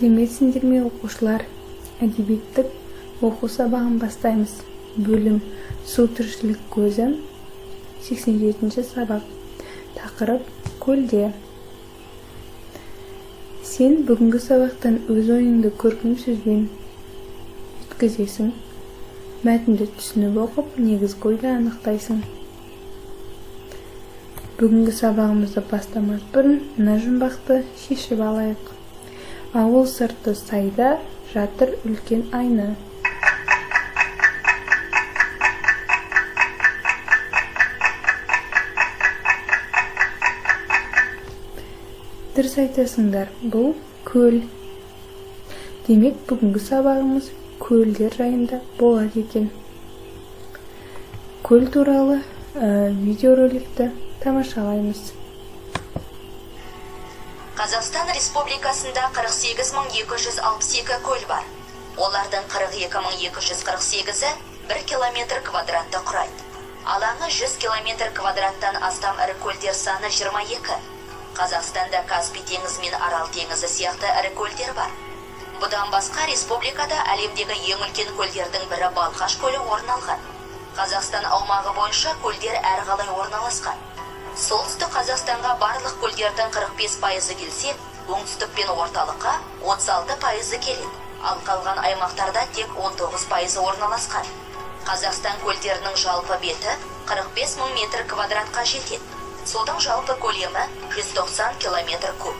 Сәлеметсіңдер ме оқушылар? Әдебиеттік оқу сабағын бастаймыз. Бөлім су тіршілік көзі. 87-ші сабақ. Тақырып көлде. Сен бүгінгі сабақтан өз ойыңды көркем сөзбен өткізесің. Мәтінді түсініп оқып, негізгі ойды анықтайсың. Бүгінгі сабағымызды бастамас бұрын мына жұмбақты шешіп алайық. Ауыл сырты сайда жатыр үлкен айна. Дұрыс айтасыңдар, бұл көл. Демек, бүгінгі сабағымыз көлдер жайында болады екен. Көл туралы видеороликті тамашалаймыз. Қазақстан Республикасында 48262 көл бар. Олардың 42248-і 1 километр квадратты құрайды. Алаңы 100 километр квадраттан астам ірі көлдер саны 22. Қазақстанда Каспий теңізі мен Арал теңізі сияқты ірі көлдер бар. Бұдан басқа республикада әлемдегі ең үлкен көлдердің бірі Балқаш көлі орын алған. Қазақстан аумағы бойынша көлдер әрқалай орналасқан. Солтүстік Қазақстанға барлық көлдердің 45% келсе, оңтүстік пен орталыққа 36% келеді. Ал қалған аймақтарда тек 19% орналасқан. Қазақстан көлдерінің жалпы беті 45 мың метр квадратқа жетеді. Судың жалпы көлемі 190 километр куб.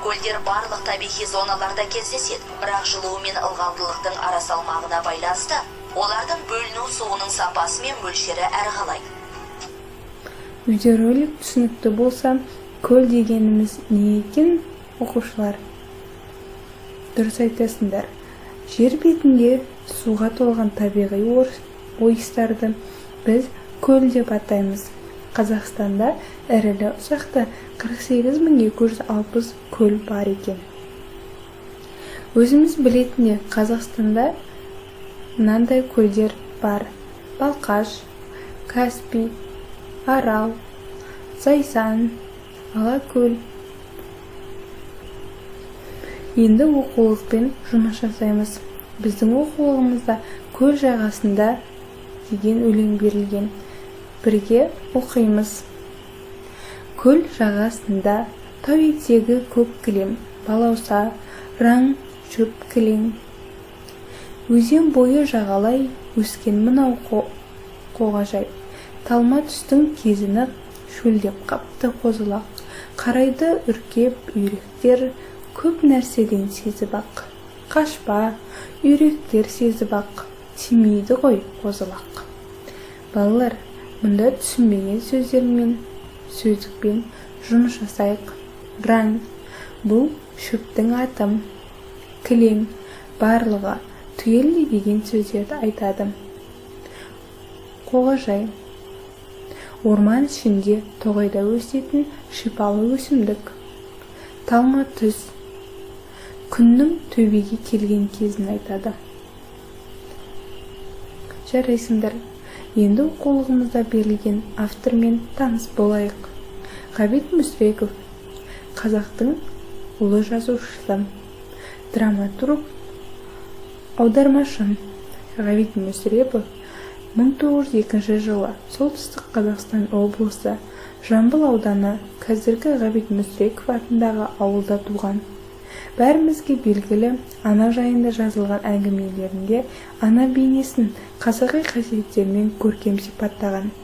Көлдер барлық табиғи зоналарда кездеседі, бірақ жылу мен ылғалдылықтың ара салмағына байланысты олардың бөліну суының сапасы мен мөлшері әрқалай. Видеоролик түсінікті болса, көл дегеніміз не екен, оқушылар? Дұрыс айтасыңдар. Жер бетінде суға толған табиғи ойыстарды біз көл деп атаймыз. Қазақстанда ірілі ұсақты 48260 көл бар екен. Өзіміз білетінде Қазақстанда мынандай көлдер бар: Балқаш, Каспий, Арал, Зайсан, Алакөл. Енді оқулықпен жұмыс жасаймыз. Біздің оқулығымызда көл жағасында деген өлең берілген. Бірге оқимыз. Көл жағасында тау етегі көк кілем, балауса, раң шөп кілең. Өзен бойы жағалай өскен мынау қоғажай. Талма түстің кезіні шөлдеп қапты қозылақ. Қарайды үркеп үйректер, көп нәрседен сезіп ақ. Қашпа, үйректер сезіп ақ, тимейді ғой қозылақ. Балалар, мұнда түсінбеген сөздермен, сөздікпен жұмыс жасайық. Раң, бұл шөптің атым. Кілең, барлығы, түгелдей деген сөздерді айтады. Қоғажай, орман ішінде тоғайда өсетін шипалы өсімдік. Талма түс, күннің төбеге келген кезін айтады. Жарайсыңдар, енді оқулығымызда берілген автормен таныс болайық. Ғабит Мүсірепов, қазақтың ұлы жазушысы, драматург, аудармашы. Ғабит Мүсірепов 1902 жылы солтүстік Қазақстан облысы Жамбыл ауданы қазіргі Ғабит Мүсірепов атындағы ауылда туған. Бәрімізге белгілі ана жайында жазылған әңгімелерінде ана бейнесін қазақи қасиеттермен көркем сипаттаған.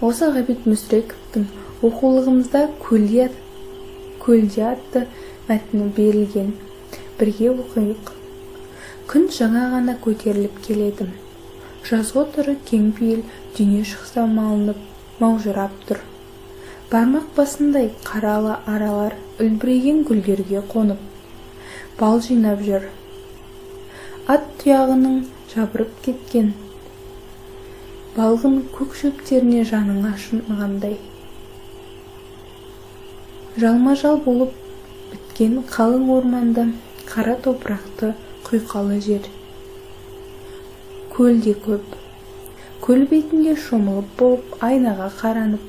Осы Ғабит Мүсіреповтің оқулығымызда көлде атты мәтіні берілген. Бірге оқиық. Күн жаңа ғана көтеріліп келеді. Жазғы тұры кең пейіл дүние шықса малынып, маужырап тұр. Бармақ басындай қаралы аралар үлбіреген гүлдерге қонып, бал жинап жүр. Ат тұяғының жабырып кеткен балғын көк шөптеріне жаның ашынғандай. Жалма-жал болып біткен қалың орманды, қара топырақты құйқалы жер. Көлде көп. Көл бетінде шомылып болып, айнаға қаранып,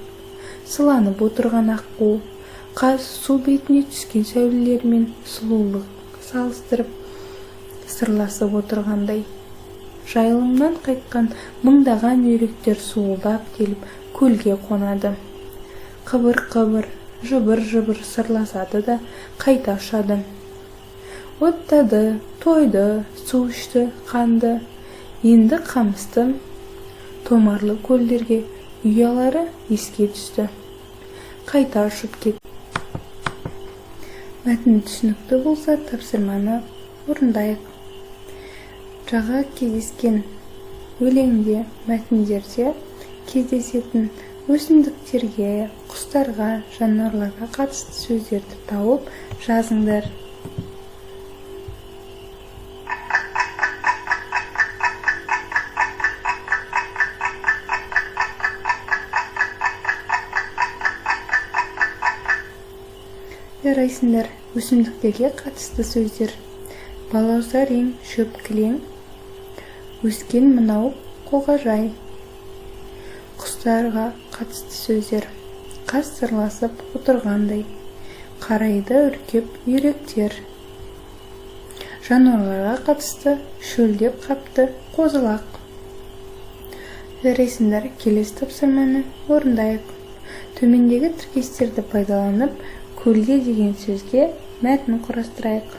сыланып отырған аққу, қаз су бетіне түскен сәулелермен сұлулық салыстырып сырласып отырғандай. Жайылымнан қайтқан мыңдаған үйректер суылдап келіп көлге қонады. Қыбыр-қыбыр, жыбыр-жыбыр сырласады да қайта ұшады. Оттады, тойды, су ішті, қанды. Енді қамысты томарлы көлдерге ұялары еске түсті. Қайта ұшып кетті. Мәтін түсінікті болса, тапсырманы орындайық. Жаға кездескен өлеңде, мәтіндерде кездесетін өсімдіктерге, құстарға, жануарларға қатысты сөздерді тауып жазыңдар. Жарайсыңдар. Өсімдіктерге қатысты сөздер: балауса рең, шөп кілең, өскен мынау қоғажай. Құстарға қатысты сөздер: қаз сырласып отырғандай, қарайды үркеп үйректер. Жануарларға қатысты: шөлдеп қапты қозылақ. Жарайсыңдар. Келесі тапсырманы орындайық. Төмендегі тіркестерді пайдаланып, көлде деген сөзге мәтін құрастырайық.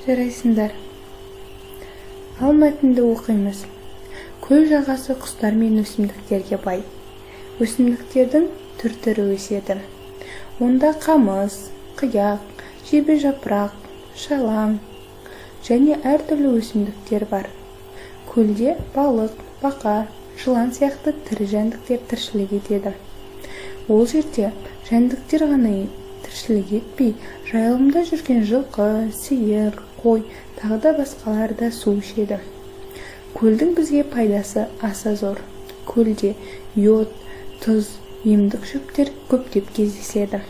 Жарайсыңдар. Ал мәтінді оқимыз. Көл жағасы құстар мен өсімдіктерге бай. Өсімдіктердің түр-түрі өседі. Онда қамыс, қияқ, жебе жапырақ, шалаң және әртүрлі өсімдіктер бар. Көлде балық, бақа, жылан сияқты тірі жәндіктер тіршілік етеді. Ол жерде жәндіктер ғана тіршілік етпей, жайылымда жүрген жылқы, сиыр, қой, тағы да басқалар да су ішеді. Көлдің бізге пайдасы аса зор. Көлде йод, тұз, емдік шөптер көптеп кездеседі.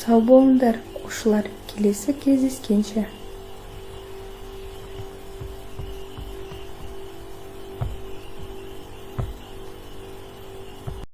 Сау болыңдар, оқушылар. Келесі кездескенше.